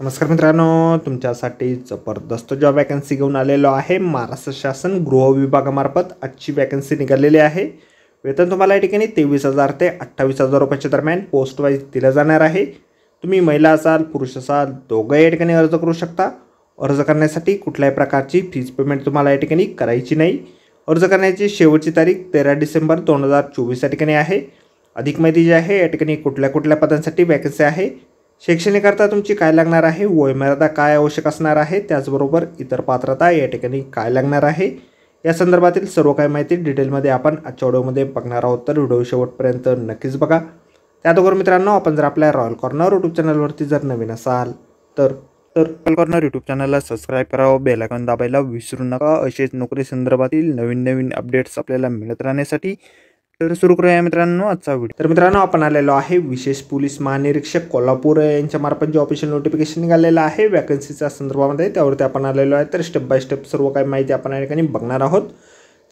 नमस्कार मित्रांनो, तुमच्यासाठी जबरदस्त जॉब वॅकन्सी घेऊन आलेलो आहे। महाराष्ट्र शासन गृह विभागामार्फत आजची वॅकन्सी निघालेली आहे। वेतन तुम्हाला या ठिकाणी 23,000 ते 28,000 रुपयाच्या दरम्यान पोस्ट वाईज दिलं जाणार आहे। तुम्ही महिला असाल पुरुष असाल दोघंही या ठिकाणी अर्ज करू शकता। अर्ज करण्यासाठी कुठल्याही प्रकारची फीस पेमेंट तुम्हाला या ठिकाणी करायची नाही। अर्ज करण्याची शेवटची तारीख 13 डिसेंबर 2024 या ठिकाणी आहे। अधिक माहिती जी आहे या ठिकाणी कुठल्या पदांसाठी वॅकन्सी आहे, शैक्षणिक करता तुमची काय लागणार आहे, वयोमर्यादा काय आवश्यक असणार आहे, त्याचबरोबर इतर पात्रता या ठिकाणी काय लागणार आहे, या संदर्भातील सर्व काही माहिती डिटेलमध्ये आपण आजच्या व्हिडिओमध्ये बघणार आहोत। तर व्हिडिओ शेवटपर्यंत नक्कीच बघा। त्याचबरोबर मित्रांनो, आपण जर आपल्या रॉयल कॉर्नर यूट्यूब चॅनलवरती जर नवीन असाल तर रॉयल कॉर्नर यूट्यूब चॅनलला सबस्क्राईब करावं, बेल आयकॉन दाबायला विसरू नका। असेच नोकरी संदर्भातील नवीन अपडेट्स आपल्याला मिळत राहण्यासाठी। तर सुरू करूया मित्रांनो आजचा व्हिडिओ। तर मित्रांनो, आपण आलेलो आहे विशेष पोलीस महानिरीक्षक कोल्हापूर यांच्या मार्फत जे ऑफिशियल नोटिफिकेशन निघालेलं आहे वॅकन्सीच्या संदर्भामध्ये, त्यावरती आपण आलेलो आहे। तर स्टेप बाय स्टेप सर्व काही माहिती आपण या ठिकाणी बघणार आहोत।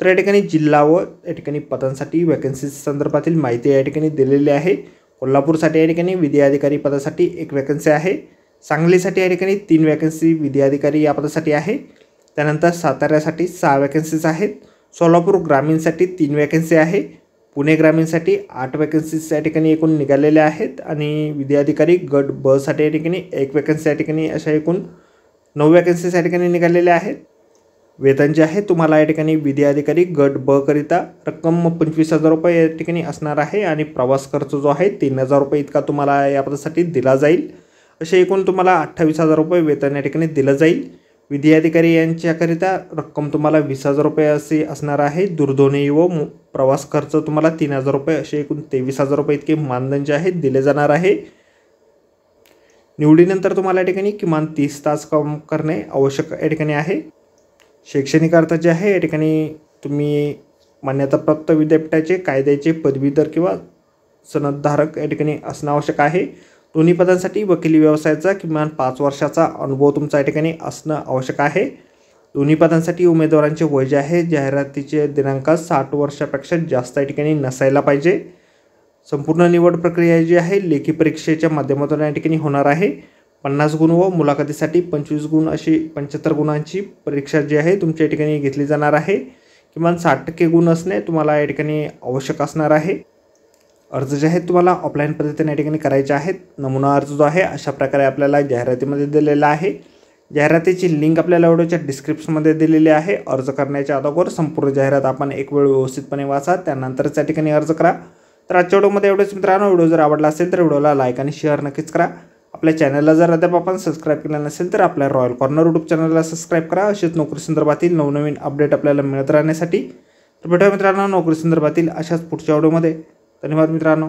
तर या ठिकाणी जिल्हा व या ठिकाणी पदांसाठी वॅकन्सी संदर्भातील माहिती या ठिकाणी दिलेली आहे। कोल्हापूरसाठी या ठिकाणी विधी अधिकारी पदासाठी 1 वॅकन्सी आहे। सांगलीसाठी या ठिकाणी 3 वॅकन्सी विधी अधिकारी या पदासाठी आहे। त्यानंतर साताऱ्यासाठी 6 वॅकन्सीज आहेत। सोलापूर ग्रामीणसाठी 3 वॅकन्सी आहे। पुणे ग्रामीणसाठी 8 वॅकन्सीज या ठिकाणी एकूण निघालेल्या आहेत आणि विधी अधिकारी गट ब साठी या ठिकाणी 1 वॅकन्सी या ठिकाणी अशा एकूण 9 वॅकन्सीज या ठिकाणी निघालेल्या आहेत। वेतन जे आहे तुम्हाला या ठिकाणी विधी अधिकारी गट ब करिता रक्कम 25,000 रुपये या ठिकाणी असणार आहे आणि प्रवास खर्च जो आहे 3,000 रुपये इतका तुम्हाला या पदासाठी दिला जाईल। असे एकूण तुम्हाला 28,000 रुपये वेतन या ठिकाणी दिलं जाईल। विधी अधिकारी यांच्याकरिता रक्कम तुम्हाला 20,000 रुपये असे असणार आहे। दूरध्वनी व प्रवास खर्च तुम्हाला 3,000 रुपये असे एकूण 23,000 रुपये इतके मानधन जे आहे दिले जाणार आहे। निवडीनंतर तुम्हाला या ठिकाणी किमान 30 तास काम करणे आवश्यक या ठिकाणी आहे। शैक्षणिक अर्थ जे आहे या ठिकाणी तुम्ही मान्यताप्राप्त विद्यापीठाचे कायद्याचे पदवीधर किंवा सनदधारक या ठिकाणी असणं आवश्यक आहे। दोन्ही पदांसाठी वकिली व्यवसायाचा किमान 5 वर्षाचा अनुभव तुमचा या ठिकाणी असणं आवश्यक आहे। दोन्ही पदांसाठी उमेदवारांचे वय जे आहे जाहिरातीचे दिनांकात 60 वर्षापेक्षा जास्त या ठिकाणी नसायला पाहिजे। संपूर्ण निवड प्रक्रिया जी आहे लेखी परीक्षेच्या माध्यमातून या ठिकाणी होणार आहे। 50 गुण व मुलाखतीसाठी 25 गुण अशी 75 गुणांची परीक्षा जी आहे तुमच्या या ठिकाणी घेतली जाणार आहे। किमान 60% गुण असणे तुम्हाला या ठिकाणी आवश्यक असणार आहे। अर्ज जे आहेत तुम्हाला ऑफलाईन पद्धतीने या ठिकाणी करायचे आहेत। नमुना अर्ज जो आहे अशा प्रकारे आपल्याला जाहिरातीमध्ये दिलेला आहे। जाहिरातीची लिंक आपल्याला व्हिडिओच्या डिस्क्रिप्शनमध्ये दिलेली आहे। अर्ज करण्याच्या अगोदर संपूर्ण जाहिरात आपण एक वेळ व्यवस्थितपणे वाचा, त्यानंतरच या ठिकाणी अर्ज करा। तर आजच्या व्हिडिओमध्ये एवढेच मित्रांनो। व्हिडिओ जर आवडला असेल तर व्हिडिओला लाईक आणि शेअर नक्कीच करा। आपल्या चॅनलला जर अद्याप आपण सबस्क्राईब केलं नसेल तर आपल्या रॉयल कॉर्नर यूट्यूब चॅनलला सबस्क्राईब करा। असेच नोकरी संदर्भातील नवीन अपडेट आपल्याला मिळत राहण्यासाठी। तर भेटूया मित्रांनो नोकरी संदर्भातील अशाच पुढच्या व्हिडिओमध्ये। धन्यवाद मित्रांनो।